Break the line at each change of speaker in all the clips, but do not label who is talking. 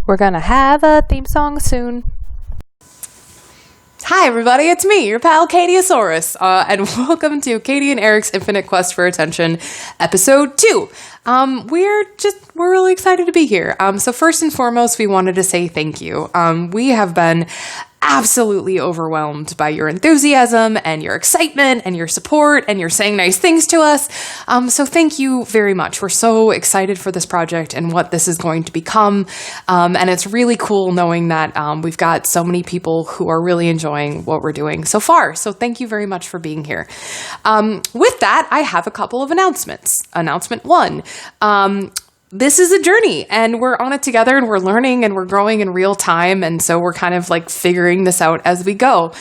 We're gonna have a theme song soon.
Hi everybody, it's me, your pal Catieosaurus, and welcome to Catie and Erik's Infinite Quest for Attention, episode 2. We're really excited to be here. So first and foremost, we wanted to say thank you. We have been absolutely overwhelmed by your enthusiasm and your excitement and your support and your saying nice things to us. So thank you very much. We're so excited for this project and what this is going to become. And it's really cool knowing that we've got so many people who are really enjoying what we're doing so far. So thank you very much for being here. With that, I have a couple of announcements. Announcement 1. This is a journey and we're on it together and we're learning and we're growing in real time. And so we're kind of like figuring this out as we go.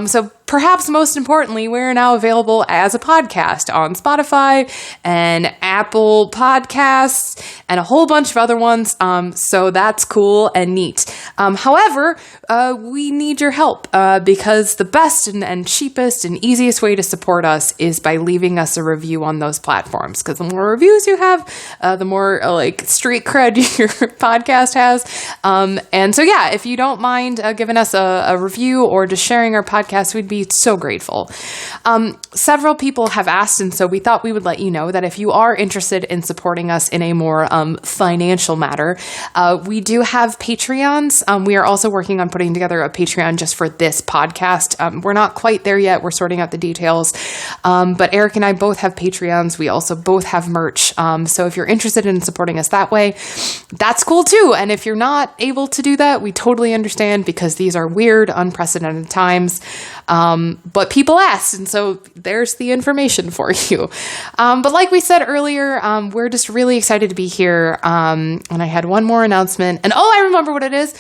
So perhaps most importantly, we're now available as a podcast on Spotify and Apple Podcasts and a whole bunch of other ones. So that's cool and neat. However, we need your help because the best and cheapest and easiest way to support us is by leaving us a review on those platforms. Because the more reviews you have, the more like street cred your podcast has. And so, yeah, if you don't mind giving us a review or just sharing our podcast, we'd be so grateful. Several people have asked, and so we thought we would let you know that if you are interested in supporting us in a more financial matter, we do have Patreons. We are also working on putting together a Patreon just for this podcast. We're not quite there yet. We're sorting out the details. But Erik and I both have Patreons. We also both have merch. So if you're interested in supporting us that way, that's cool too. And if you're not able to do that, we totally understand because these are weird, unprecedented times. But people asked, and so there's the information for you. But like we said earlier, we're just really excited to be here. And I had one more announcement. And I remember what it is.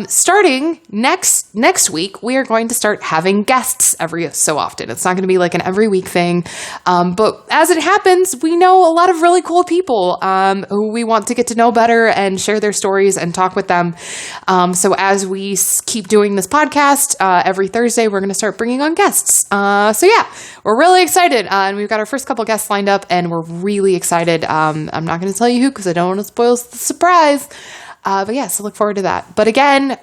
Starting next week, we are going to start having guests every so often. It's not going to be like an every week thing. But as it happens, we know a lot of really cool people who we want to get to know better and share their stories and talk with them. So as we keep doing this podcast, every Thursday, we're going to start bringing on guests. So yeah, we're really excited. And we've got our first couple guests lined up and we're really excited. I'm not going to tell you who because I don't want to spoil the surprise. But yeah, so look forward to that. But again,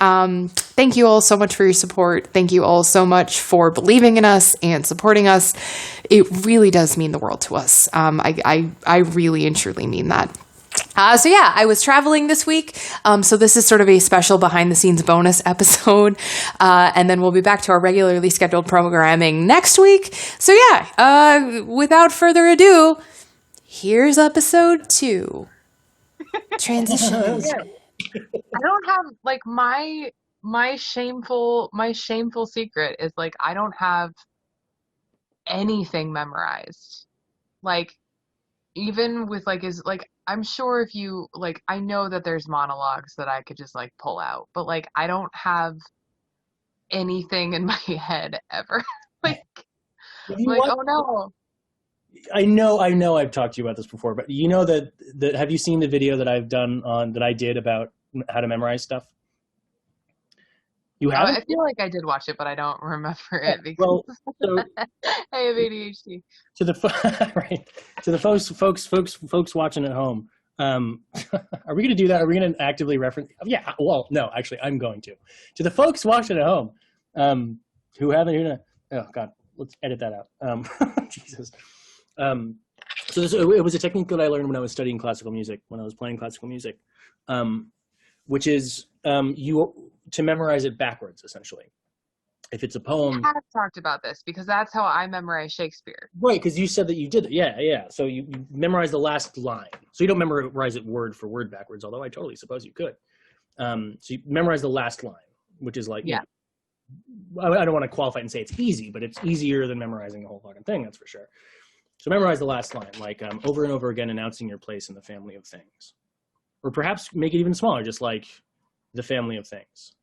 thank you all so much for your support. Thank you all so much for believing in us and supporting us. It really does mean the world to us. I really and truly mean that. So yeah, I was traveling this week. So this is sort of a special behind the scenes bonus episode. And then we'll be back to our regularly scheduled programming next week. So yeah, without further ado, here's episode 2. Transition.
I don't have like my shameful secret is like I don't have anything memorized. Like even with like is like I'm sure if you like I know that there's monologues that I could just like pull out, but like I don't have anything in my head ever. like oh no.
I know I've talked to you about this before, but you know that have you seen the video that I've done that I did about how to memorize stuff? You have?
I feel like I did watch it, but I don't remember it because
so,
I have ADHD.
To the folks watching at home, are we going to do that? Are we going to actively reference? Yeah. Well, no, actually, I'm going to. To the folks watching at home, who haven't, oh God, let's edit that out. Jesus. So it was a technique that I learned when I was studying classical music, when I was playing classical music, which is to memorize it backwards, essentially. If it's a poem.
I have talked about this because that's how I memorize Shakespeare.
Right, because you said that you did it. Yeah. So you memorize the last line. So you don't memorize it word for word backwards, although I totally suppose you could. So you memorize the last line, which is like,
yeah.
I don't want to qualify it and say it's easy, but it's easier than memorizing the whole fucking thing, that's for sure. So memorize the last line, like over and over again, announcing your place in the family of things. Or perhaps make it even smaller, just like the family of things,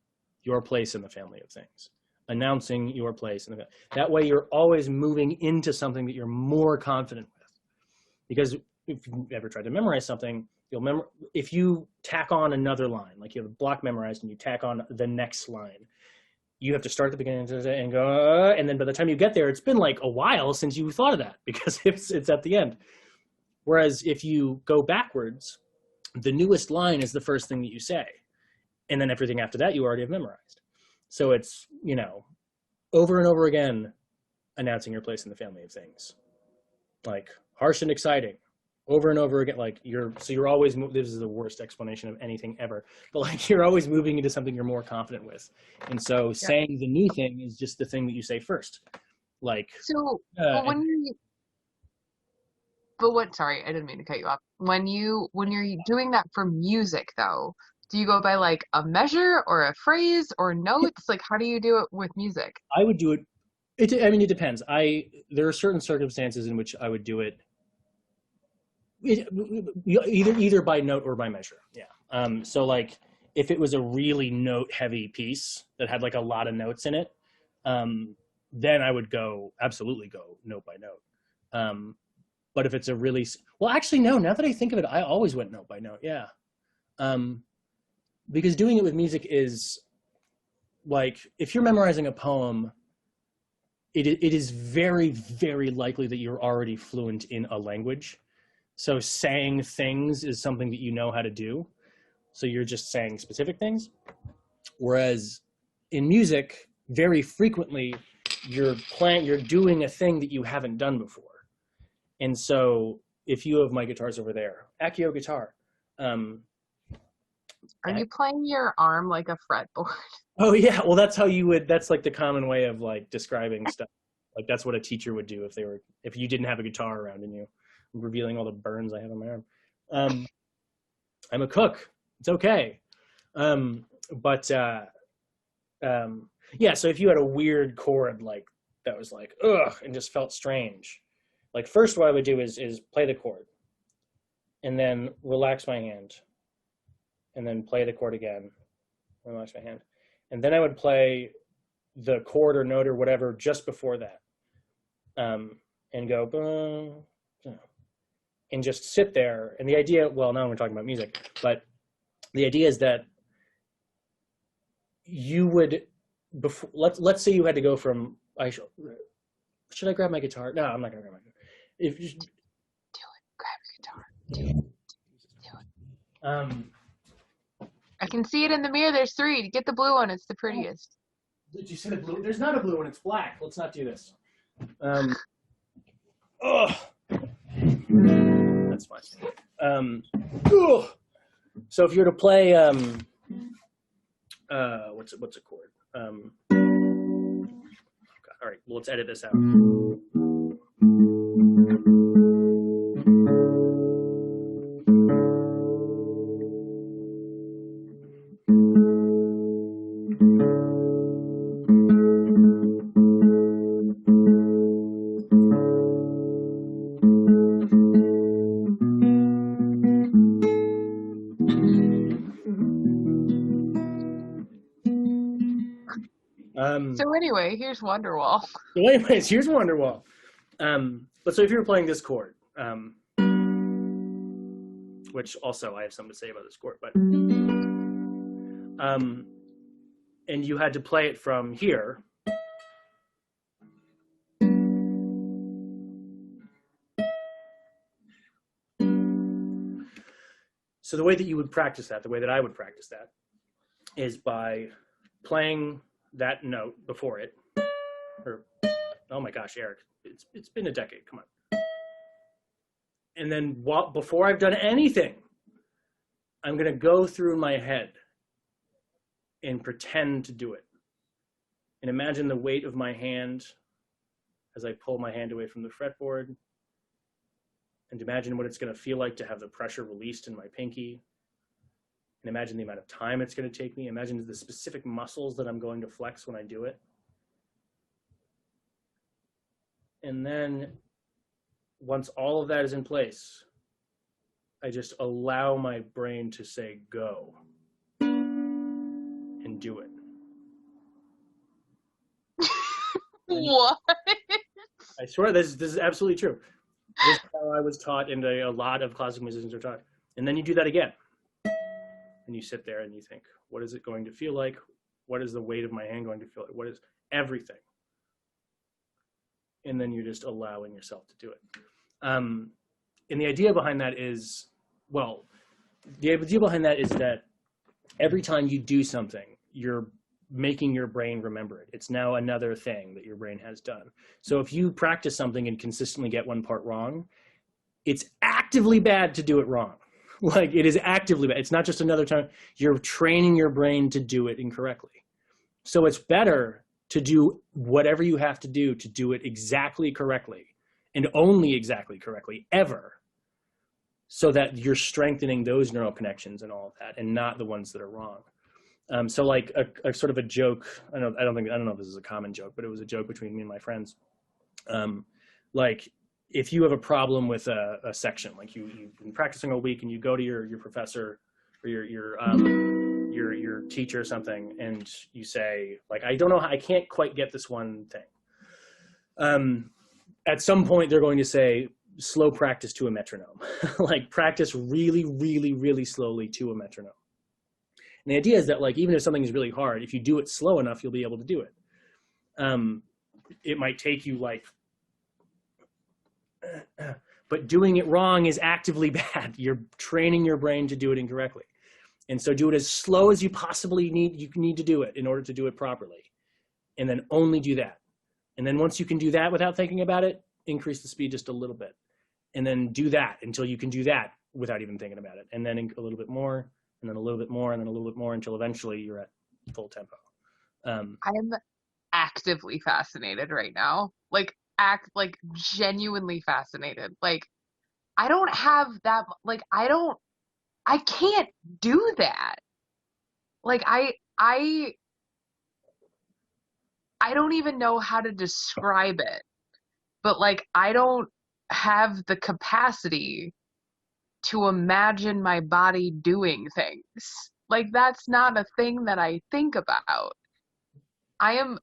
your place in the family of things, announcing your place. That way you're always moving into something that you're more confident with. Because if you ever tried to memorize something, if you tack on another line, like you have a block memorized and you tack on the next line, you have to start at the beginning and go, and then by the time you get there, it's been like a while since you thought of that because it's at the end. Whereas if you go backwards, the newest line is the first thing that you say. And then everything after that you already have memorized. So it's, over and over again announcing your place in the family of things. Like harsh and exciting, over and over again. Like you're always, this is the worst explanation of anything ever, but like you're always moving into something you're more confident with. And so saying the new thing is just the thing that you say first. Like,
sorry, I didn't mean to cut you off. When you're doing that for music though, do you go by like a measure or a phrase or notes? Like how do you do it with music?
I would do it. It depends. There are certain circumstances in which I would do it either by note or by measure. Yeah. So like if it was a really note heavy piece that had like a lot of notes in it, then I would absolutely go note by note. But if it's a really, well, actually, no, now that I think of it, I always went note by note. Yeah. Because doing it with music is like, if you're memorizing a poem, it is very, very likely that you're already fluent in a language. So saying things is something that you know how to do. So you're just saying specific things. Whereas in music, very frequently, you're doing a thing that you haven't done before. And so if you have my guitars over there, Accio guitar.
Are you playing your arm like a fretboard?
Oh yeah, well that's like the common way of like describing stuff. Like that's what a teacher would do if you didn't have a guitar around and you, revealing all the burns I have on my arm. I'm a cook. It's okay. Yeah, so if you had a weird chord like that was like ugh and just felt strange, like first what I would do is play the chord and then relax my hand and then play the chord again, relax my hand. And then I would play the chord or note or whatever just before that, and go, and just sit there. And the idea, well, now we're talking about music, but the idea is that you would, let's say you had to go from, should I grab my guitar? No, I'm not gonna grab my guitar. Do it, grab your guitar. Do it.
I can see it in the mirror. There's 3. Get the blue one. It's the prettiest.
Did you see the blue? There's not a blue one. It's black. Let's not do this. That's fine. So if you were to play, what's a chord? God, all right. Well, let's edit this out.
So anyway, here's Wonderwall.
So anyways, here's Wonderwall. But so if you were playing this chord, which also I have something to say about this chord, but and you had to play it from here. So the way that you would practice that, the way that I would practice that, is by playing that note before it, or oh my gosh, Erik, it's been a decade. Come on. And then before I've done anything, I'm gonna go through my head and pretend to do it, and imagine the weight of my hand as I pull my hand away from the fretboard, and imagine what it's gonna feel like to have the pressure released in my pinky. And imagine the amount of time it's going to take me. Imagine the specific muscles that I'm going to flex when I do it. And then once all of that is in place, I just allow my brain to say go and do it.
What?
I swear this is absolutely true. This is how I was taught, and a lot of classical musicians are taught. And then you do that again. And you sit there and you think, what is it going to feel like? What is the weight of my hand going to feel like? What is everything? And then you're just allowing yourself to do it. And the idea behind that is, well, the idea behind that is that every time you do something, you're making your brain remember it. It's now another thing that your brain has done. So if you practice something and consistently get one part wrong, it's actively bad to do it wrong. Like, it is actively bad. It's not just another time. You're training your brain to do it incorrectly. So it's better to do whatever you have to do it exactly correctly, and only exactly correctly, ever, so that you're strengthening those neural connections and all of that, and not the ones that are wrong. So like a sort of a joke, I don't know if this is a common joke, but it was a joke between me and my friends. Like, if you have a problem with a section, like you've been practicing all week and you go to your professor or your teacher or something, and you say, like, I don't know, I can't quite get this one thing. At some point they're going to say, slow practice to a metronome. Like, practice really, really, really slowly to a metronome. And the idea is that, like, even if something is really hard, if you do it slow enough, you'll be able to do it. It might take you like, but doing it wrong is actively bad. You're training your brain to do it incorrectly. And so do it as slow as you possibly need. You need to do it in order to do it properly. And then only do that. And then once you can do that without thinking about it, increase the speed just a little bit. And then do that until you can do that without even thinking about it. And then a little bit more, and then a little bit more, and then a little bit more, until eventually you're at full tempo.
I'm actively fascinated right now. Like, genuinely fascinated. Like, I don't have that, like, I can't do that. Like, I don't even know how to describe it, but, like, I don't have the capacity to imagine my body doing things. Like, that's not a thing that I think about. I'm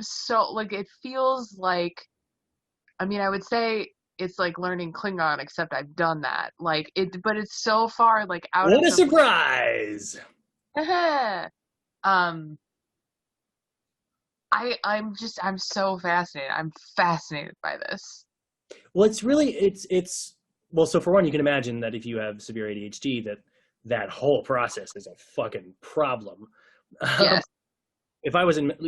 so, like, it feels like, I mean, I would say it's like learning Klingon, except I've done that. Like, but it's so far, like, out of
What a surprise!
I'm so fascinated. I'm fascinated by this.
Well, well, so for one, you can imagine that if you have severe ADHD, that whole process is a fucking problem.
Yes.
If I was in, I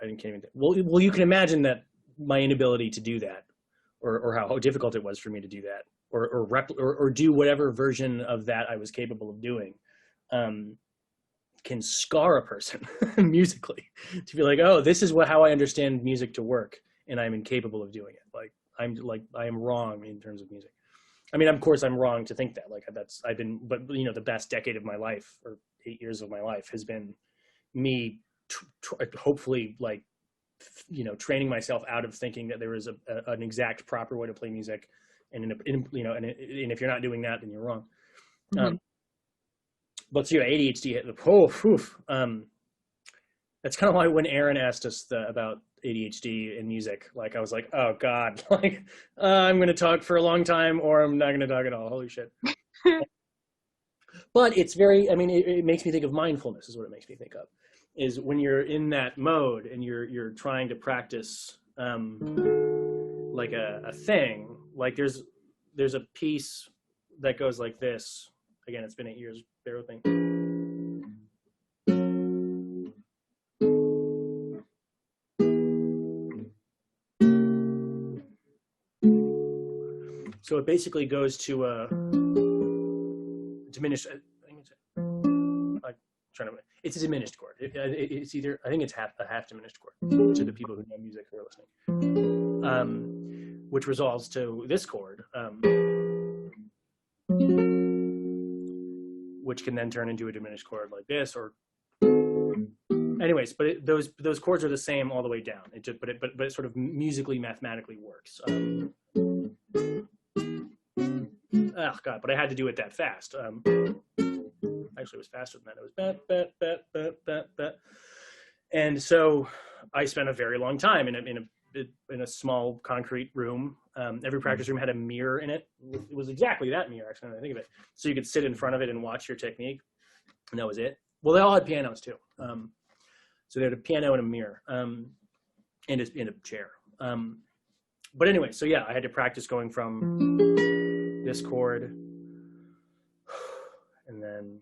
can't even. Well, you can imagine that my inability to do that, or how difficult it was for me to do that, or do whatever version of that I was capable of doing, can scar a person musically, to be like, oh, this is how I understand music to work, and I'm incapable of doing it. Like, I am wrong in terms of music. I mean, of course, I'm wrong to think that. Like, but you know, the best decade of my life, or 8 years of my life, has been me hopefully, like, you know, training myself out of thinking that there is an exact proper way to play music, and you know, and if you're not doing that, then you're wrong.
Mm-hmm.
But so, yeah, ADHD. That's kind of why when Aaron asked us about ADHD and music, like, I was like, oh God, like, I'm going to talk for a long time, or I'm not going to talk at all. Holy shit. But it's very, I mean, it makes me think of mindfulness, is what it makes me think of, is when you're in that mode and you're trying to practice like a thing. Like, there's a piece that goes like this. Again, it's been 8 years, bear with me. So it basically goes to a diminished, it's a diminished chord. It's either, I think it's a half diminished chord, to the people who know music who are listening, which resolves to this chord, which can then turn into a diminished chord like this, or anyways, but those chords are the same all the way down. But it sort of musically, mathematically works. Oh God, but I had to do it that fast. Actually, it was faster than that. It was bat, bat, bat, bat, bat, bat. And so I spent a very long time in a small concrete room. Every practice room had a mirror in it. It was exactly that mirror, actually, when I think of it. So you could sit in front of it and watch your technique, and that was it. Well, they all had pianos too. So they had a piano and a mirror, and a chair. But anyway, so yeah, I had to practice going from this chord, and then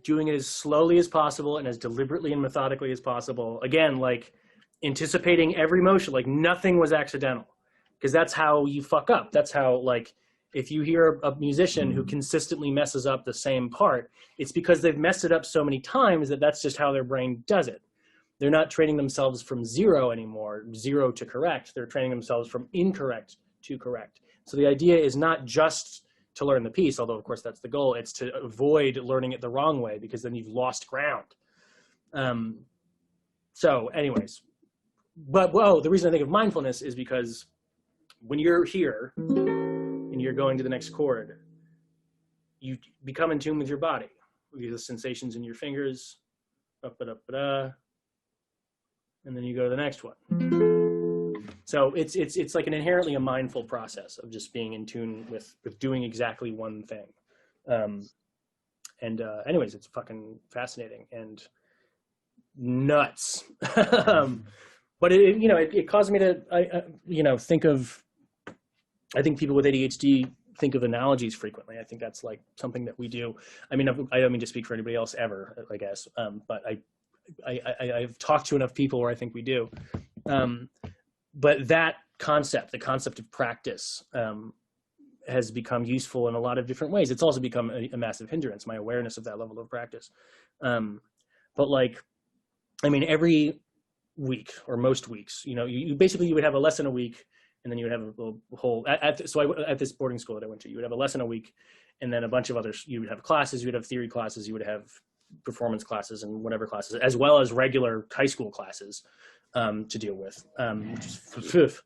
doing it as slowly as possible and as deliberately and methodically as possible. Again, like anticipating every motion, like nothing was accidental, because that's how you fuck up. That's how, like, if you hear a musician who consistently messes up the same part, it's because they've messed it up so many times that that's just how their brain does it. They're not training themselves from zero anymore, zero to correct. They're training themselves from incorrect to correct. So the idea is not just to learn the piece, although of course that's the goal. It's to avoid learning it the wrong way, because then you've lost ground. So anyways, but the reason I think of mindfulness is because when you're here and you're going to the next chord, you become in tune with your body, with the sensations in your fingers, up, and then you go to the next one. So it's like an inherently a mindful process of just being in tune with doing exactly one thing. Anyways, it's fucking fascinating and nuts. But it caused me to think of, I think people with ADHD think of analogies frequently. I think that's like something that we do. I mean, I don't mean to speak for anybody else ever, I guess, but I've talked to enough people where I think we do. But that concept, the concept of practice, has become useful in a lot of different ways. It's also become a massive hindrance, my awareness of that level of practice. But like, I mean, every week or most weeks, you basically, you would have a lesson a week, and then you would have a whole, at this boarding school that I went to, you would have a lesson a week, and then a bunch of others. You would have classes, you would have theory classes, you would have performance classes and whatever classes, as well as regular high school classes to deal with, which is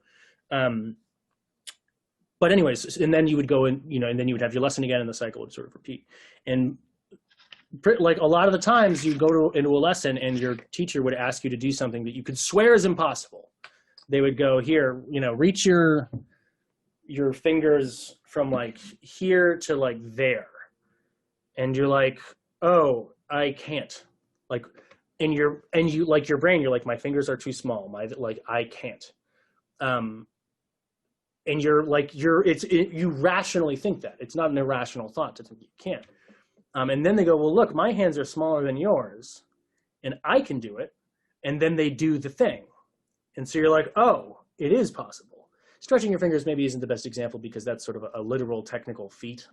but anyways, and then you would go and and then you would have your lesson again, and the cycle would sort of repeat. And like a lot of the times you go into a lesson and your teacher would ask you to do something that you could swear is impossible. They would go, here, reach your fingers from like here to like there. And you're like, oh, I can't. Like, and your brain, you're like, my fingers are too small. I can't. And you rationally think that. It's not an irrational thought to think you can't. And then they go, well, look, my hands are smaller than yours, and I can do it. And then they do the thing. And so you're like, oh, it is possible. Stretching your fingers maybe isn't the best example, because that's sort of a literal technical feat.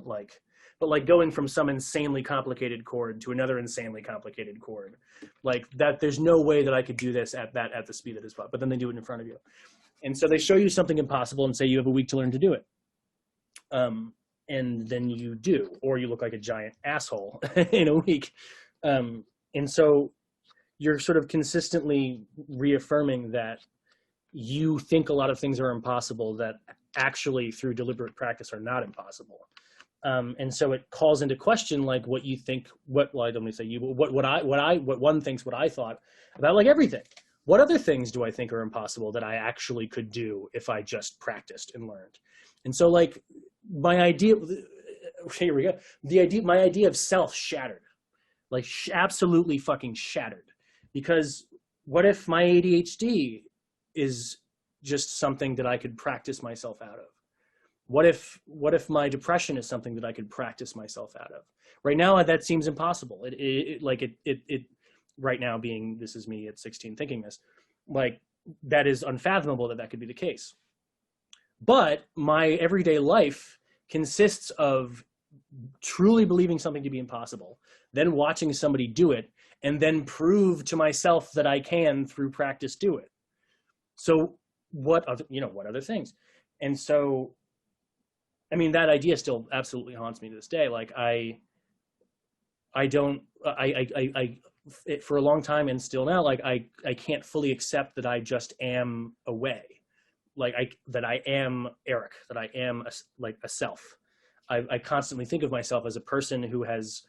But like going from some insanely complicated chord to another insanely complicated chord, like that, there's no way that I could do this at the speed that is possible. But then they do it in front of you. And so they show you something impossible and say you have a week to learn to do it. And then you do, or you look like a giant asshole in a week. And so you're sort of consistently reaffirming that you think a lot of things are impossible that actually through deliberate practice are not impossible. And so it calls into question like what you think, what one thinks what I thought about like everything. What other things do I think are impossible that I actually could do if I just practiced and learned? And so like my idea, here we go. My idea of self shattered, like absolutely fucking shattered. Because what if my ADHD is just something that I could practice myself out of? What if my depression is something that I could practice myself out of? Right now, that seems impossible. Right now, being this is me at 16 thinking this, like that is unfathomable that could be the case. But my everyday life consists of truly believing something to be impossible, then watching somebody do it, and then prove to myself that I can through practice do it. So what other things? And so, I mean, that idea still absolutely haunts me to this day. Like for a long time and still now, like I can't fully accept that I just am a way, that I am Erik, that I am a self. I constantly think of myself as a person who has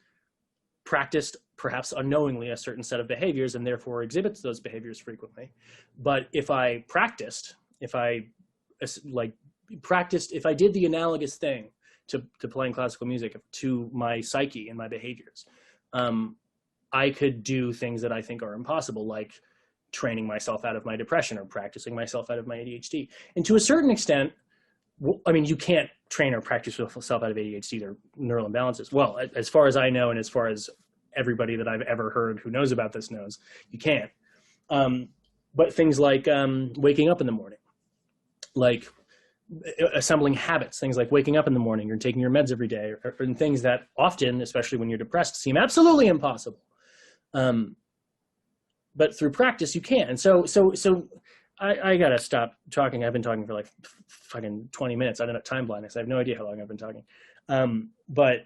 practiced, perhaps unknowingly, a certain set of behaviors and therefore exhibits those behaviors frequently. But if I did the analogous thing to playing classical music to my psyche and my behaviors, I could do things that I think are impossible, like training myself out of my depression or practicing myself out of my ADHD. And to a certain extent, I mean, you can't train or practice yourself out of ADHD. They're neural imbalances. Well, as far as I know, and as far as everybody that I've ever heard who knows about this knows. You can't. But things like waking up in the morning, like assembling habits, things like waking up in the morning or taking your meds every day, or things that often, especially when you're depressed, seem absolutely impossible. But through practice, you can. And so I gotta stop talking. I've been talking for like fucking 20 minutes. I don't know, time blindness. I have no idea how long I've been talking. But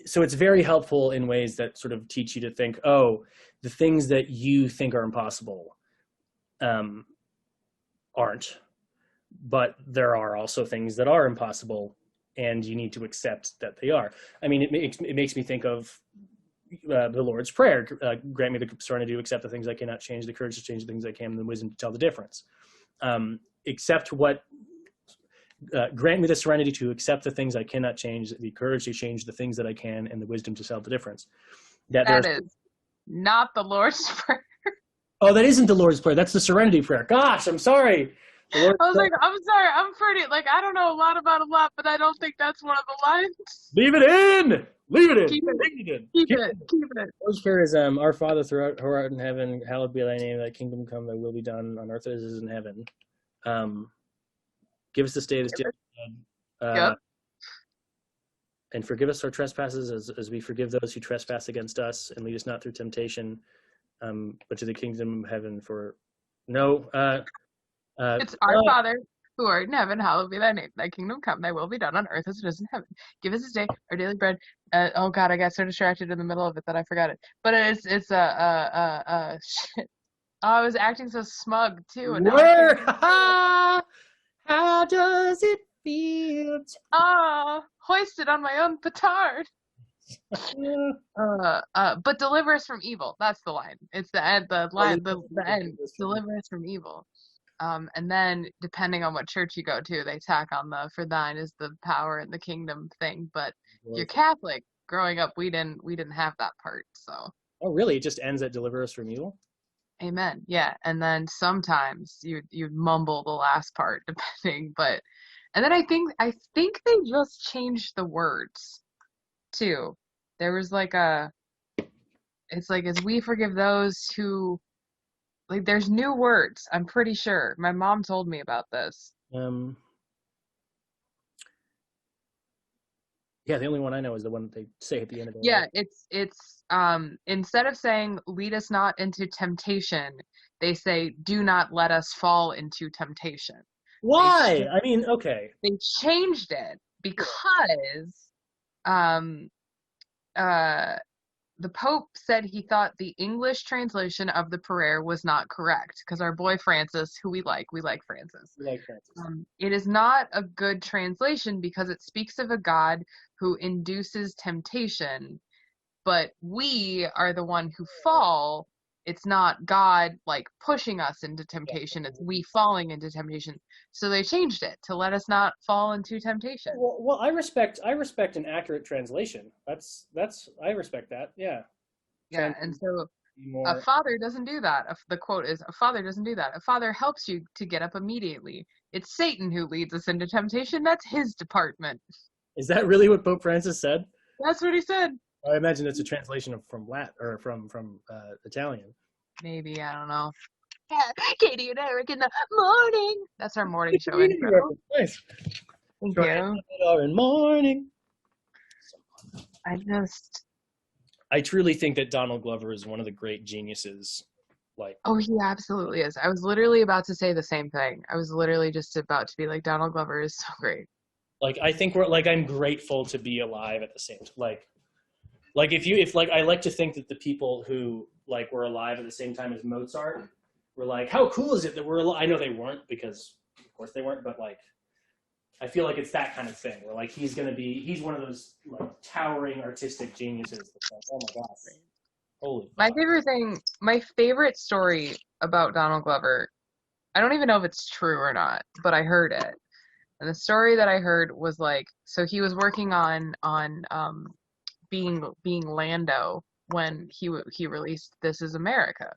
so it's very helpful in ways that sort of teach you to think, oh, the things that you think are impossible aren't. But there are also things that are impossible, and you need to accept that they are. I mean, it makes me think of the Lord's Prayer. Grant me the serenity to accept the things I cannot change, the courage to change the things I can, and the wisdom to tell the difference. Grant me the serenity to accept the things I cannot change, the courage to change the things that I can, and the wisdom to tell the difference.
That is not the Lord's Prayer.
Oh, that isn't the Lord's Prayer. That's the Serenity Prayer. Gosh, I'm sorry.
I was like, I'm sorry, I'm pretty, like, I don't know a lot about a lot, but I don't think that's one of the lines.
Leave it in! Leave it in!
Keep it.
Lord's Prayer is, Our Father who art in heaven, hallowed be thy name, thy kingdom come, thy will be done on earth as it is in heaven. Give us this day this daily bread.
Yep.
And forgive us our trespasses as we forgive those who trespass against us, and lead us not through temptation, but to the kingdom of heaven
it's our Father who art in heaven, hallowed be thy name. Thy kingdom come, thy will be done on earth as it is in heaven. Give us this day our daily bread. Oh God, I got so distracted in the middle of it that I forgot it. But shit. Oh, I was acting so smug too. And
how does it feel?
Hoisted on my own petard. But deliver us from evil. That's the line. It's the end. The end. Deliver us from evil. And then depending on what church you go to, they tack on the "for thine is the power and the kingdom" thing. But if you're Catholic, growing up, we didn't have that part. So. Oh,
really? It just ends at "deliver us from evil"?
Amen. Yeah, and then sometimes you'd mumble the last part, depending. And then I think they just changed the words too. There was like it's like, as we forgive those who. Like, there's new words, I'm pretty sure. My mom told me about this.
Yeah, the only one I know is the one that they say at the end of it.
Yeah, it's instead of saying, lead us not into temptation, they say, do not let us fall into temptation.
Why? I mean, okay.
They changed it because the Pope said he thought the English translation of the prayer was not correct, because our boy Francis, who we like Francis.
We like Francis.
It is not a good translation because it speaks of a God who induces temptation, but we are the one who fall. It's not God like pushing us into temptation. It's we falling into temptation. So they changed it to let us not fall into temptation.
Well, I respect an accurate translation. That's I respect that. Yeah.
Yeah, and so a father doesn't do that. The quote is, a father doesn't do that. A father helps you to get up immediately. It's Satan who leads us into temptation. That's his department.
Is that really what Pope Francis said?
That's what he said.
I imagine it's a translation from Latin or from Italian.
Maybe, I don't know. Catie and Erik in the morning. That's our morning show intro.
Nice.
Thank you.
In morning. I truly think that Donald Glover is one of the great geniuses.
Oh, he absolutely is. I was literally about to say the same thing. I was literally just about to be like, Donald Glover is so great.
I think I'm grateful to be alive at the same time. I like to think that the people who were alive at the same time as Mozart were like, how cool is it that we're alive? I know they weren't, because of course they weren't, but I feel like it's that kind of thing where he's one of those towering artistic geniuses. That's oh my gosh. Holy fuck.
My favorite story about Donald Glover, I don't even know if it's true or not, but I heard it. And the story that I heard was so he was working on being Lando when he released This Is America.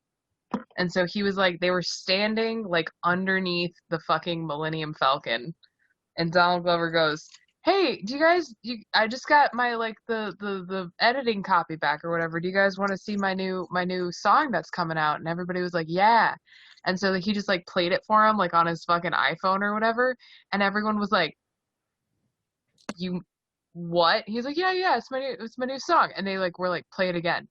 And so he was they were standing underneath the fucking Millennium Falcon, and Donald Glover goes, hey, do you guys? I just got my like the editing copy back or whatever. Do you guys want to see my new song that's coming out? And everybody was like, yeah. And so he just like played it for him like on his fucking iPhone or whatever. And everyone was like, you what? He's like, yeah, it's my new song. And they like were like, play it again.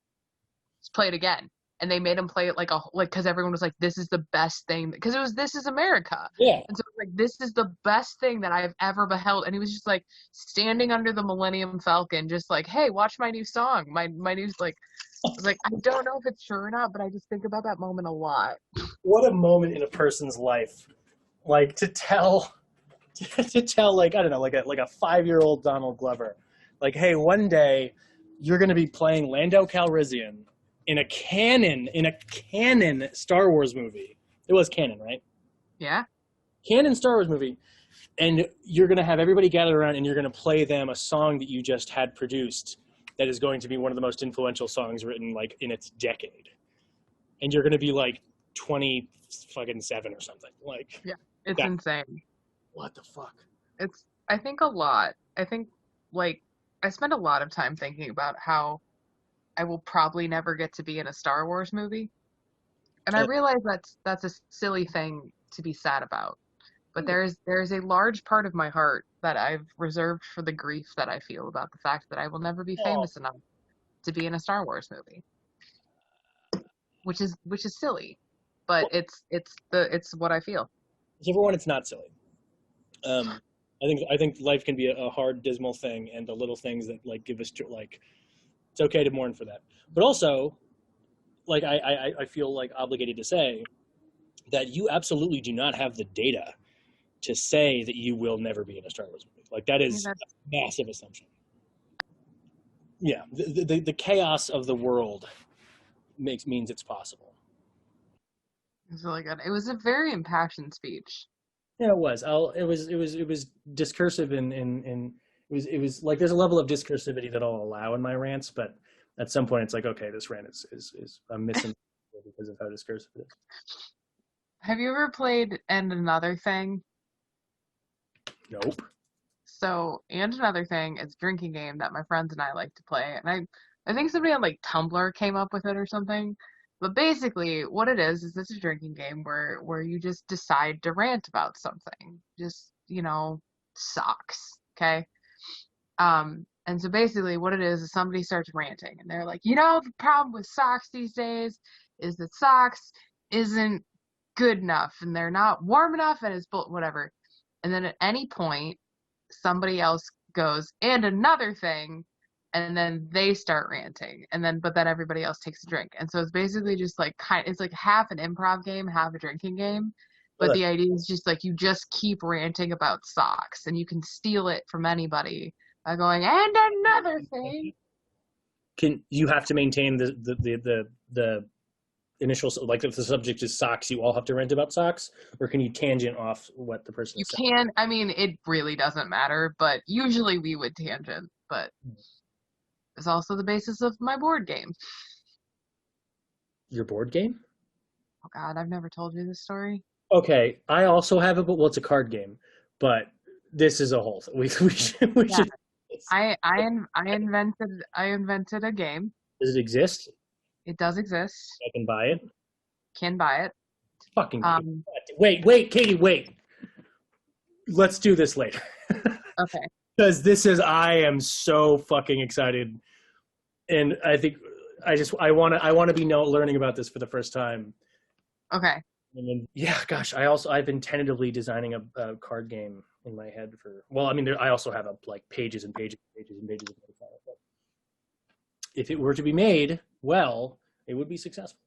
Just play it again. And they made him play it like because everyone was like, this is the best thing because it was This Is America.
Yeah.
And so like this is the best thing that I've ever beheld. And he was just like standing under the Millennium Falcon, just like, hey, watch my new song. My news like I was like, I don't know if it's true or not, but I just think about that moment a lot.
What a moment in a person's life, like to tell like, I don't know, like a 5-year-old Donald Glover, like, hey, one day you're going to be playing Lando Calrissian in a canon Star Wars movie. It was canon, right?
Yeah.
Canon Star Wars movie. And you're going to have everybody gathered around and you're going to play them a song that you just had produced that is going to be one of the most influential songs written like in its decade. And you're going to be like 27 or something. Like,
Yeah. It's insane.
What the fuck?
I think a lot. I think like I spend a lot of time thinking about how I will probably never get to be in a Star Wars movie. And I realize that's a silly thing to be sad about. But there's a large part of my heart that I've reserved for the grief that I feel about the fact that I will never be famous enough to be in a Star Think movie. Which is silly. But it's what I feel.
So for one, it's not silly. I think life can be a hard, dismal thing, and the little things that like give us like it's okay to mourn for that. But also, like I feel like obligated to say that you absolutely do not have the data to say that you will never be in a Star Wars movie. Like that is a massive assumption. Yeah, the chaos of the world means it's possible.
It's really good. It was a very impassioned speech.
Yeah, it was. It was discursive and it was like there's a level of discursivity that I'll allow in my rants, but at some point it's like, okay, this rant is I'm missing because of how discursive it is.
Have you ever played And Another Thing?
Nope.
So, And Another Thing is a drinking game that my friends and I like to play, and I think somebody on like Tumblr came up with it or something. But basically, what it is it's a drinking game where you just decide to rant about something. Just, socks, okay? And so basically what it is somebody starts ranting, and they're like, the problem with socks these days is that socks isn't good enough, and they're not warm enough, and it's whatever. And then at any point, somebody else goes, and another thing, and then they start ranting, but then everybody else takes a drink. And so it's basically just like it's like half an improv game, half a drinking game. But the idea is just like you just keep ranting about socks, and you can steal it from anybody by going, and another thing.
Can you have to maintain the initial, like if the subject is socks, you all have to rant about socks, or can you tangent off what the person is saying?
You can. I mean, it really doesn't matter, but usually we would tangent. But it's also the basis of my board game.
Your board game?
Oh God, I've never told you this story.
Okay, I also have it, but it's a card game. But this is a whole thing. We should.
I invented a game.
Does it exist?
It does exist.
I can buy it.
Can buy it.
Fucking wait, Catie, wait. Let's do this later.
Okay.
Because I am so fucking excited, and I think I want to be learning about this for the first time.
Okay.
And then, yeah, gosh, I've been tentatively designing a card game in my head for. Well, I mean, I also have pages and pages and pages and pages of it. But if it were to be made, well, it would be successful.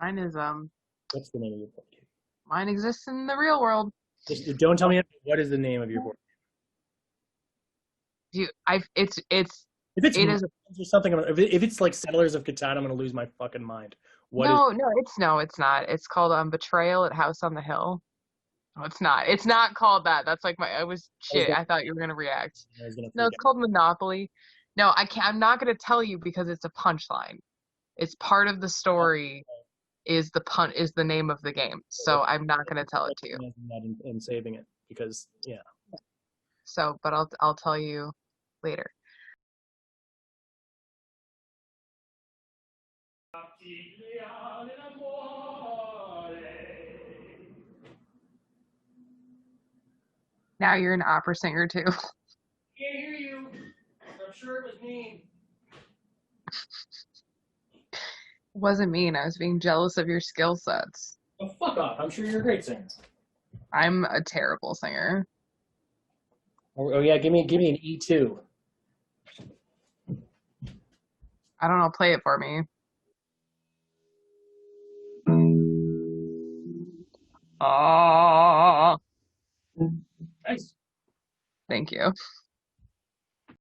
Mine is
What's the name of your board game?
Mine exists in the real world.
Just don't tell me what is the name of your board game.
It's
If it's or something, if it's like Settlers of Catan, I'm gonna lose my fucking mind.
No, it's not. It's called Betrayal at House on the Hill. No, it's not. It's not called that. That's like I thought you were gonna react. No, it's called Monopoly. No, I'm not gonna tell you because it's a punchline. It's part of the story. Is the name of the game. So I'm not gonna tell it to you.
And saving it because
So, but I'll tell you later. Now you're an opera singer too.
Can't hear you. I'm sure it was me.
Wasn't mean. I was being jealous of your skill sets.
Oh, fuck off. I'm sure you're a great singer.
I'm a terrible singer.
Oh yeah, give me an E2.
I don't know. Play it for me. Ah,
Nice.
thank you.